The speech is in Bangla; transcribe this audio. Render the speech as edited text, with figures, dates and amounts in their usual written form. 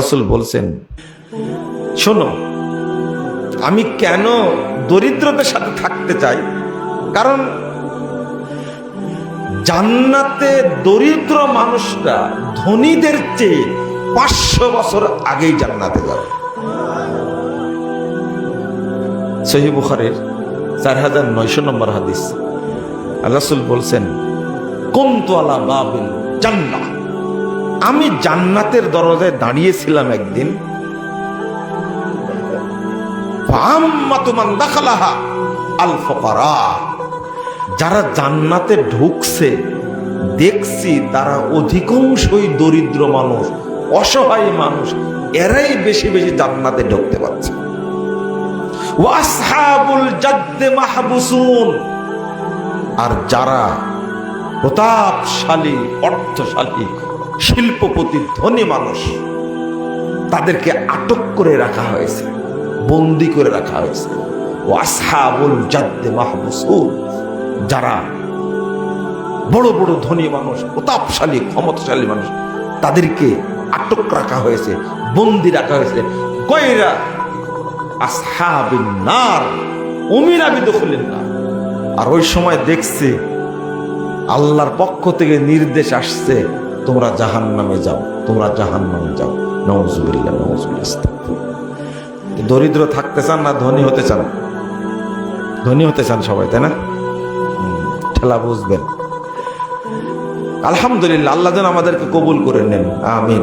রাসূল বলছেন, শোনো, আমি কেন দরিদ্রদের সাথে থাকতে চাই, কারণ জান্নাতে দরিদ্র মানুষরা ধনীদের চেয়ে 500 বছর আগেই জান্নাতে যাবে। সহিহ বুখারীর 4900 নম্বর হাদিস। রাসূল বলছেন, কুনতু আলা বাবিল জান্নাহ, আমি জান্নাতের দরজায় দাঁড়িয়েছিলাম একদিন। ফাআম্মাতু মান দাখালাহা আল ফুকারা, যারা জান্নাতে ঢুকছে দেখছি তারা অধিকাংশই দরিদ্র মানুষ, অসহায় মানুষ, এরাই বেশি বেশি জান্নাতে ঢুকতে পারছে। ওয়া আসহাবুল জাদ্দ মাহবুসুন, আর যারা প্রতাপশালী, অর্থশালী, শিল্পপতি, ধনী মানুষ, তাদেরকে আটক করে রাখা হয়েছে, বন্দি করে রাখা হয়েছে। ও আসহাবুল জাদ্দ মাহবুসুন, যারা বড় বড় ধনী মানুষ, প্রতাপশালী, ক্ষমতাশালী মানুষ, তাদেরকে আটক রাখা হয়েছে, বন্দি রাখা হয়েছে। গয়রা আসহাবিন নার উমিরা বিদখুলিন নার। আর ওই সময় দেখছি আল্লাহর পক্ষ থেকে নির্দেশ আসছে, তোমরা জাহান্নামে যাও, তোমরা জাহান্নামে যাও। নাউযুবিল্লাহ, নাউযুবিল্লাহ। দরিদ্র থাকতে চান না ধনী হতে চান? ধনী হতে চান সবাই, তাই না? ঠেলা বুঝবেন। আলহামদুলিল্লাহ, আল্লাহ যেন আমাদেরকে কবুল করে নেন, আমিন।